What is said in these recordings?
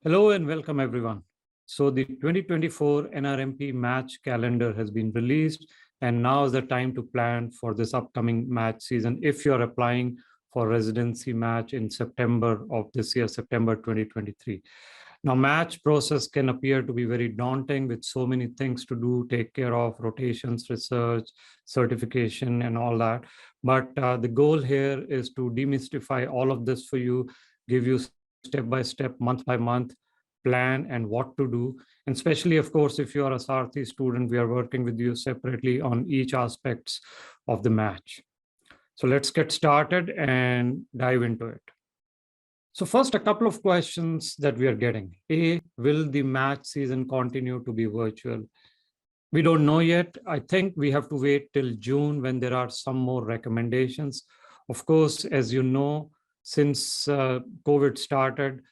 Hello and welcome everyone. So the 2024 NRMP match calendar has been released, and now is the time to plan for this upcoming match season if you're applying for residency match in September of this year, September 2023. Now, match process can appear to be very daunting with so many things to do, take care of, rotations, research, certification, and all that. But the goal here is to demystify all of this for you, give you step by step, month by month plan and what to do. And especially, of course, if you are a Sarthi student, we are working with you separately on each aspects of the match. So let's get started and dive into it. So first, a couple of questions that we are getting. A, will the match season continue to be virtual? We don't know yet. I think we have to wait till June when there are some more recommendations. Of course, as you know, since COVID started,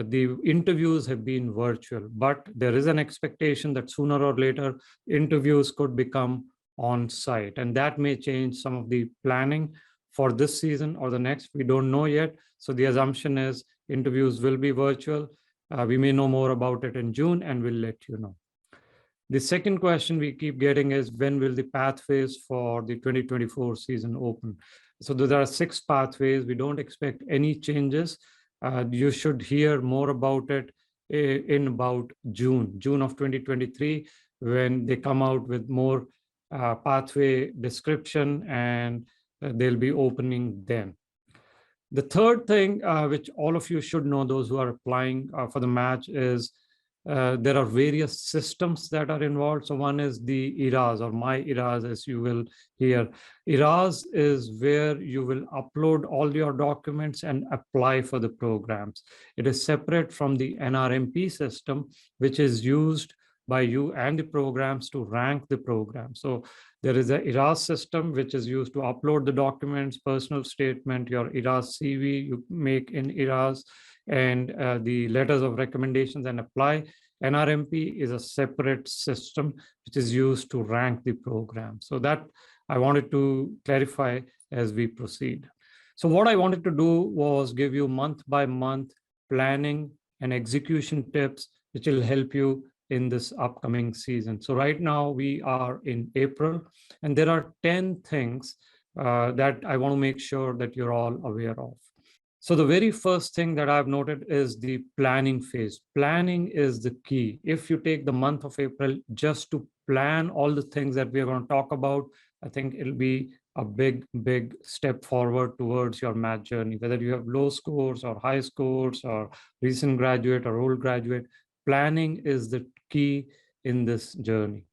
the interviews have been virtual, but there is an expectation that sooner or later interviews could become on site, and that may change some of the planning for this season or the next. We don't know yet. So the assumption is interviews will be virtual. We may know more about it in June and we'll let you know. The second question we keep getting is when will the pathways for the 2024 season open? So there are 6 pathways. We don't expect any changes. You should hear more about it in about June of 2023, when they come out with more pathway description, and they'll be opening then. The third thing, which all of you should know, those who are applying for the match, is there are various systems that are involved. So one is the IRAS, or My IRAS, as you will hear. IRAS is where you will upload all your documents and apply for the programs. It is separate from the NRMP system, which is used by you and the programs to rank the program. So there is a IRAS system, which is used to upload the documents, personal statement, your IRAS CV you make in IRAS, and the letters of recommendations and apply. NRMP is a separate system which is used to rank the program. So that I wanted to clarify as we proceed. So what I wanted to do was give you month by month planning and execution tips, which will help you in this upcoming season. So right now we are in April, and there are 10 things that I want to make sure that you're all aware of. So the very first thing that I've noted is the planning phase. Planning is the key. If you take the month of April just to plan all the things that we're going to talk about, I think it'll be a big step forward towards your math journey. Whether you have low scores or high scores or recent graduate or old graduate, planning is the key in this journey.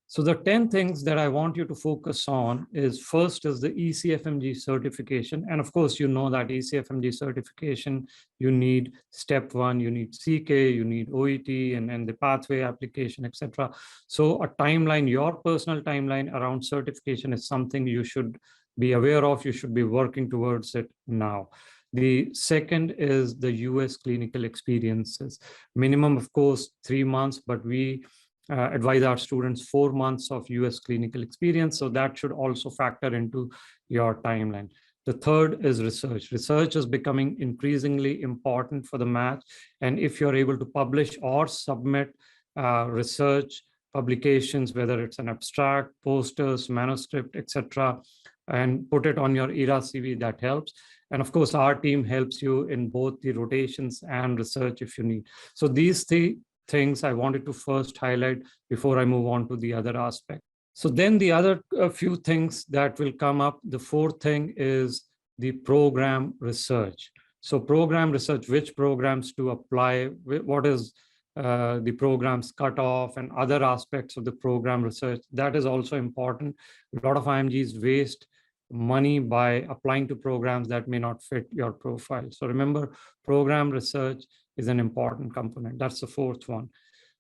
So the 10 things that I want you to focus on is, first is the ECFMG certification. And of course, you know that ECFMG certification, you need step 1, you need CK, you need OET, and the pathway application, etc. So a timeline, your personal timeline around certification is something you should be aware of. You should be working towards it now. The second is the US clinical experiences. Minimum, of course, 3 months, but we advise our students 4 months of US clinical experience. So that should also factor into your timeline. The third is research. Research is becoming increasingly important for the match. And if you're able to publish or submit research publications, whether it's an abstract, posters, manuscript, etc., and put it on your ERA CV, that helps. And of course, our team helps you in both the rotations and research if you need. So these 3 things I wanted to first highlight before I move on to the other aspect. So then the other few things that will come up, the fourth thing is the program research. So program research, which programs to apply, what is the program's cutoff, and other aspects of the program research. That is also important. A lot of IMGs waste money by applying to programs that may not fit your profile. So remember, program research is an important component. That's the fourth one.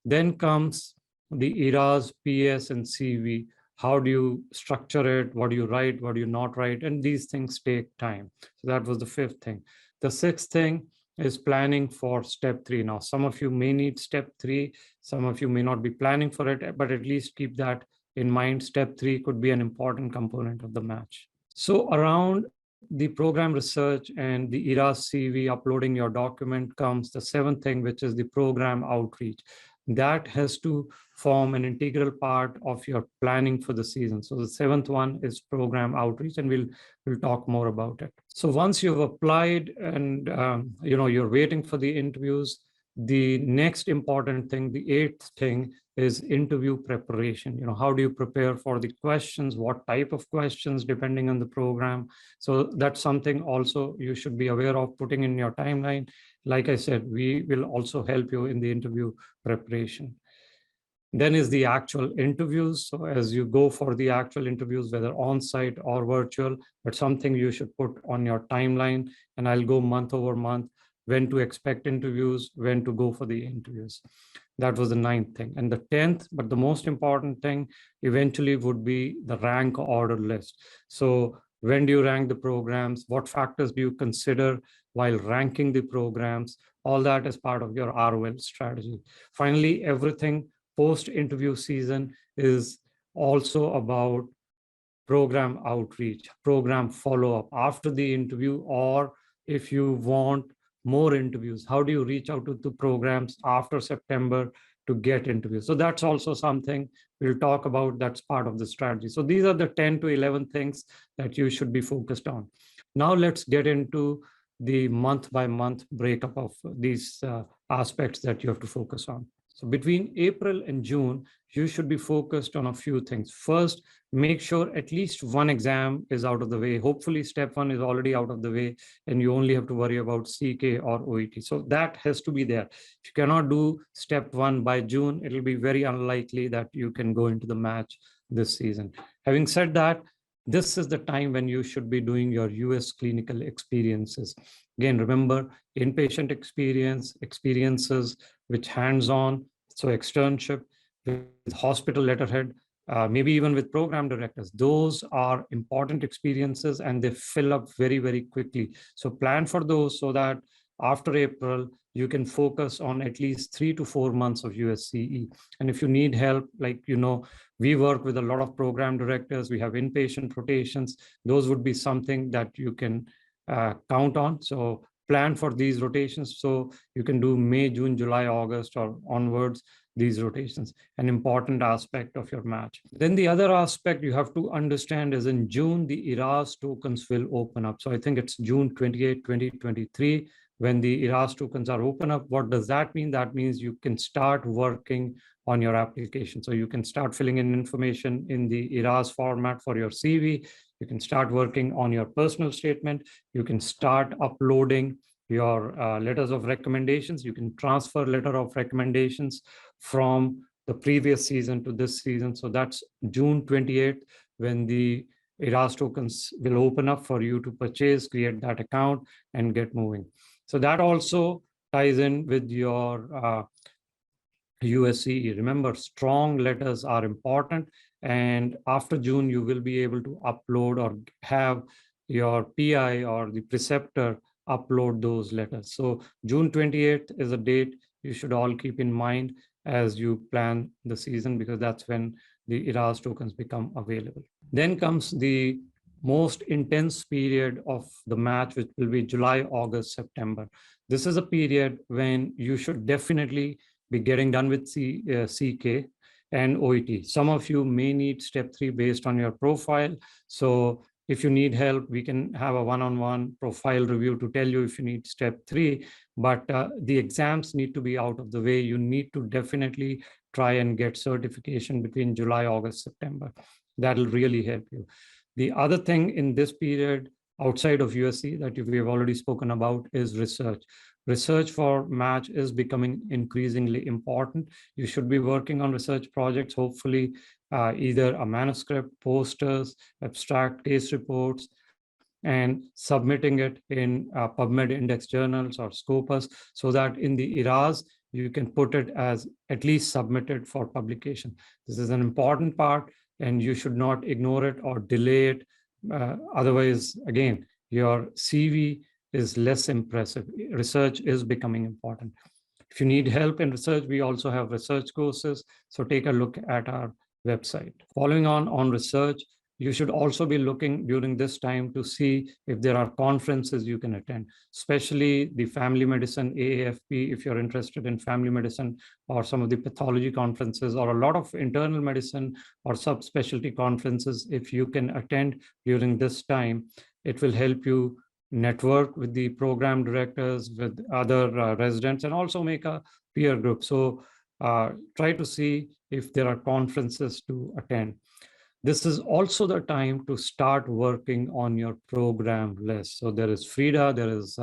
Then comes the ERAS, PS, and CV. How do you structure it? What do you write? What do you not write? And these things take time. So that was the fifth thing. The sixth thing is planning for step 3. Now, some of you may need step 3. Some of you may not be planning for it, but at least keep that in mind. Step 3 could be an important component of the match. So around the program research and the ERAS CV uploading your document comes the seventh thing, which is the program outreach. That has to form an integral part of your planning for the season. So the seventh one is program outreach, and we'll talk more about it. So once you've applied and you're waiting for the interviews, the next important thing, the eighth thing, is interview preparation. How do you prepare for the questions? What type of questions, depending on the program? So that's something also you should be aware of putting in your timeline. Like I said, we will also help you in the interview preparation. Then is the actual interviews. So as you go for the actual interviews, whether on-site or virtual, but something you should put on your timeline. And I'll go month over month, when to expect interviews, when to go for the interviews. That was the ninth thing. And the 10th, but the most important thing eventually would be the rank order list. So when do you rank the programs? What factors do you consider while ranking the programs? All that is part of your ROL strategy. Finally, everything post-interview season is also about program outreach, program follow-up after the interview, or if you want more interviews, how do you reach out to the programs after September to get interviews? So that's also something we'll talk about. That's part of the strategy. So these are the 10 to 11 things that you should be focused on. Now let's get into the month by month breakup of these aspects that you have to focus on. So between April and June, you should be focused on a few things. First, make sure at least one exam is out of the way. Hopefully step one is already out of the way and you only have to worry about CK or OET. So that has to be there. If you cannot do step one by June, it'll be very unlikely that you can go into the match this season. Having said that, this is the time when you should be doing your US clinical experiences. Again, remember, inpatient experiences, which hands-on, so externship with hospital letterhead, maybe even with program directors. Those are important experiences and they fill up very, very quickly. So plan for those so that after April, you can focus on at least 3 to 4 months of USCE. And if you need help, we work with a lot of program directors, we have inpatient rotations. Those would be something that you can count on. So plan for these rotations so you can do May, June, July, August, or onwards, these rotations, an important aspect of your match. Then the other aspect you have to understand is in June, the ERAS tokens will open up. So I think it's June 28, 2023, when the ERAS tokens are open up. What does that mean? That means you can start working on your application. So you can start filling in information in the ERAS format for your CV. You can start working on your personal statement. You can start uploading your letters of recommendations. You can transfer letter of recommendations from the previous season to this season. So that's June 28th, when the ERAS tokens will open up for you to purchase, create that account, and get moving. So that also ties in with your USCE. Remember, strong letters are important. And after June, you will be able to upload or have your PI or the preceptor upload those letters. So June 28th is a date you should all keep in mind as you plan the season, because that's when the ERAS tokens become available. Then comes the most intense period of the match, which will be July, August, September. This is a period when you should definitely be getting done with CK and OET. Some of you may need step 3 based on your profile. So if you need help, we can have a one-on-one profile review to tell you if you need step 3, but the exams need to be out of the way. You need to definitely try and get certification between July, August, September. That'll really help you. The other thing in this period outside of USC that we have already spoken about is research. Research for match is becoming increasingly important. You should be working on research projects, hopefully either a manuscript, posters, abstract, case reports, and submitting it in PubMed index journals or Scopus, so that in the ERAS, you can put it as at least submitted for publication. This is an important part, and you should not ignore it or delay it. Otherwise, again, your CV is less impressive. Research is becoming important. If you need help in research, we also have research courses. So take a look at our website. Following on research, you should also be looking during this time to see if there are conferences you can attend, especially the family medicine, AAFP, if you're interested in family medicine, or some of the pathology conferences, or a lot of internal medicine or subspecialty conferences. If you can attend during this time, it will help you network with the program directors, with other residents, and also make a peer group. So try to see if there are conferences to attend. This is also the time to start working on your program list. So there is FRIDA, there is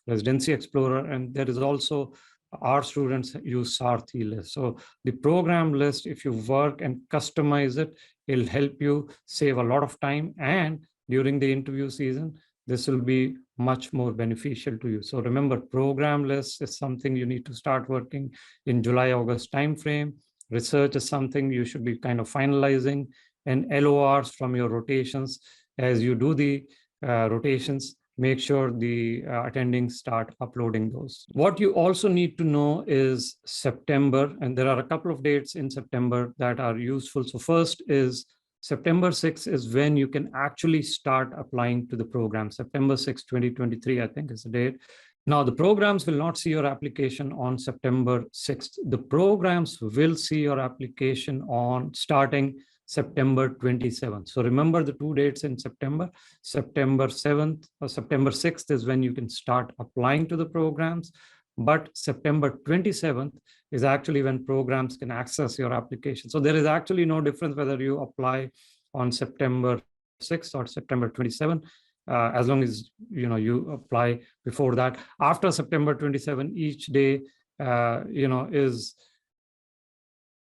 Residency Explorer, and there is also our students use Sarthi list. So the program list, if you work and customize it, it'll help you save a lot of time. And during the interview season, this will be much more beneficial to you. So remember, program list is something you need to start working in July, August timeframe. Research is something you should be kind of finalizing, and LORs from your rotations. As you do the rotations, make sure the attendings start uploading those. What you also need to know is September, and there are a couple of dates in September that are useful. So first is September 6th is when you can actually start applying to the program. September 6, 2023, I think is the date. Now, the programs will not see your application on September 6th. The programs will see your application on starting September 27th. So remember the two dates in September. September 7th or September 6th is when you can start applying to the programs. But September 27th is actually when programs can access your application. So there is actually no difference whether you apply on September 6th or September 27th. As long as you apply before that. After September 27, each day is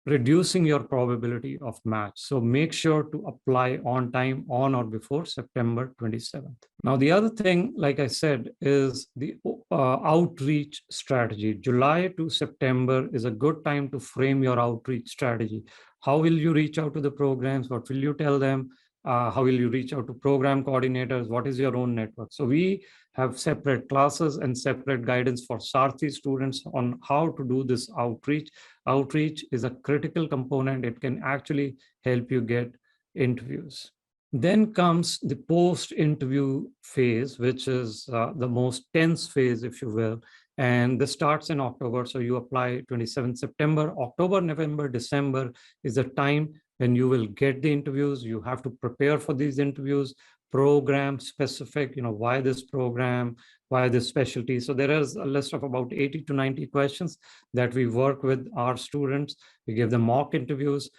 reducing your probability of match. So make sure to apply on time, on or before September 27th. Now, the other thing, like I said, is the outreach strategy. July to September is a good time to frame your outreach strategy. How will you reach out to the programs? What will you tell them? How will you reach out to program coordinators? What is your own network? So we have separate classes and separate guidance for Sarthi students on how to do this outreach. Outreach is a critical component. It can actually help you get interviews. Then comes the post-interview phase, which is the most tense phase, if you will. And this starts in October. So you apply 27th September, October, November, December is the time when you will get the interviews. You have to prepare for these interviews, program specific, why this program, why this specialty. So there is a list of about 80 to 90 questions that we work with our students. We give them mock interviews.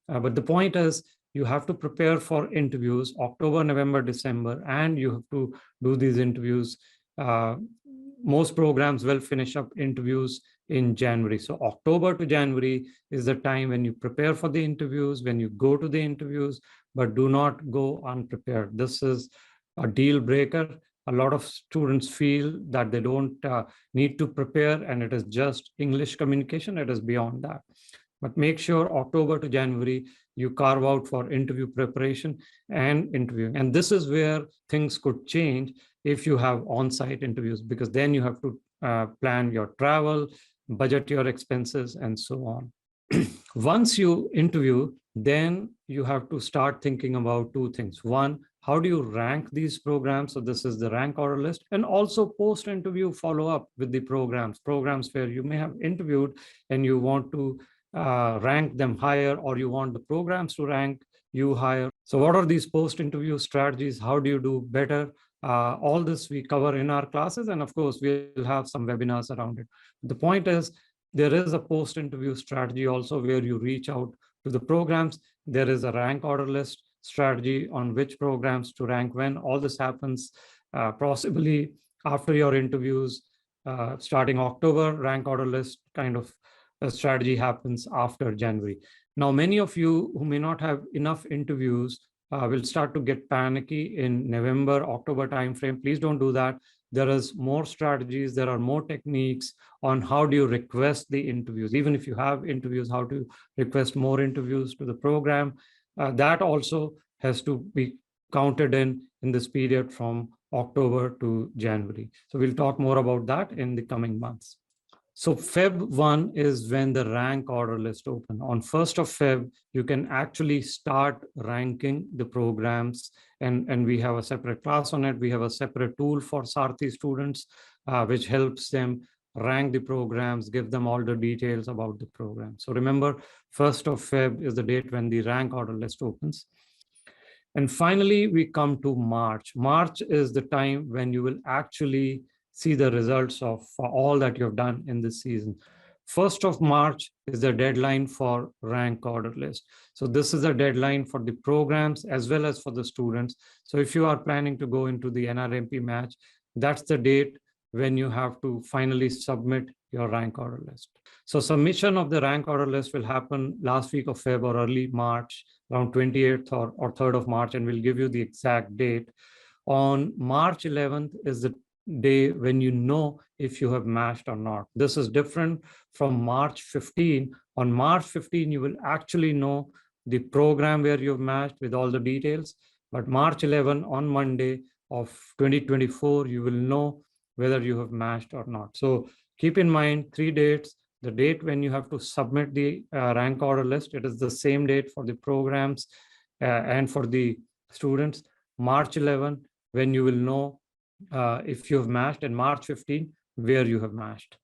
But the point is, you have to prepare for interviews October, November, December, and you have to do these interviews. Most programs will finish up interviews in January. So October to January is the time when you prepare for the interviews, when you go to the interviews, but do not go unprepared. This is a deal breaker. A lot of students feel that they don't need to prepare, and it is just English communication. It is beyond that. But make sure October to January, you carve out for interview preparation and interviewing. And this is where things could change if you have on-site interviews, because then you have to plan your travel, budget your expenses, and so on. Once you interview, then you have to start thinking about two things. One, how do you rank these programs? So this is the rank order list, and also post-interview follow-up with the programs where you may have interviewed and you want to rank them higher, or you want the programs to rank you higher. So what are these post-interview strategies? How do you do better? All this we cover in our classes, and of course we'll have some webinars around it. The point is, there is a post-interview strategy also where you reach out to the programs. There is a rank order list strategy on which programs to rank when. All this happens possibly after your interviews, starting October. Rank order list kind of strategy happens after January. Now, many of you who may not have enough interviews will start to get panicky in November, October timeframe. Please don't do that. There is more strategies. There are more techniques on how do you request the interviews. Even if you have interviews, how to request more interviews to the program. That also has to be counted in this period from October to January. So we'll talk more about that in the coming months. So Feb 1 is when the rank order list open. On 1st of Feb, you can actually start ranking the programs, and we have a separate class on it. We have a separate tool for Sarthi students, which helps them rank the programs, give them all the details about the program. So remember, 1st of Feb is the date when the rank order list opens. And finally, we come to March. March is the time when you will actually see the results of all that you've done in this season. 1st of March is the deadline for rank order list. So this is a deadline for the programs as well as for the students. So if you are planning to go into the NRMP match, that's the date when you have to finally submit your rank order list. So submission of the rank order list will happen last week of Feb or early March, around 28th or 3rd of March, and we'll give you the exact date. On March 11th is the day when you know if you have matched or not. This is different from March 15. On March 15, you will actually know the program where you've matched with all the details. But March 11, on Monday of 2024, you will know whether you have matched or not. So keep in mind 3 dates. The date when you have to submit the rank order list, it is the same date for the programs and for the students. March 11, when you will know if you have matched, and March 15, where you have matched.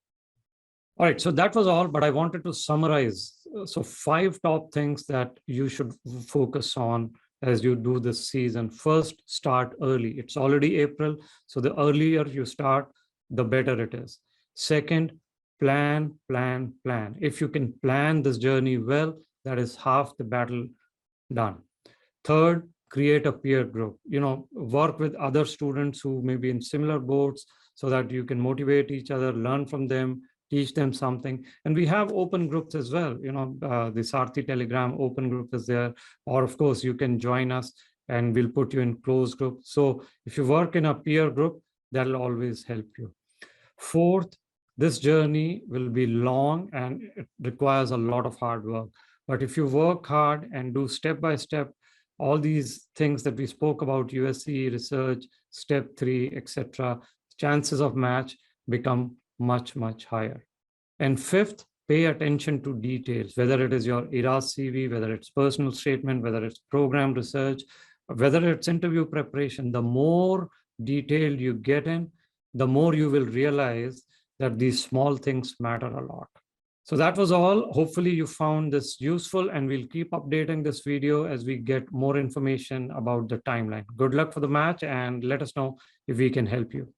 All right, so that was all, but I wanted to summarize. So 5 top things that you should focus on as you do this season. First, start early. It's already April, so the earlier you start, the better it is. Second, plan. If you can plan this journey well, that is half the battle done. Third, create a peer group. Work with other students who may be in similar boats so that you can motivate each other, learn from them, teach them something. And we have open groups as well. The Sarthi Telegram open group is there, or of course you can join us and we'll put you in closed group. So if you work in a peer group, that'll always help you. Fourth, this journey will be long and it requires a lot of hard work. But if you work hard and do step by step, all these things that we spoke about, USC, research, step 3, etc., chances of match become much, much higher. And fifth, pay attention to details, whether it is your ERAS CV, whether it's personal statement, whether it's program research, whether it's interview preparation. The more detailed you get in, the more you will realize that these small things matter a lot. So that was all. Hopefully you found this useful, and we'll keep updating this video as we get more information about the timeline. Good luck for the match, and let us know if we can help you.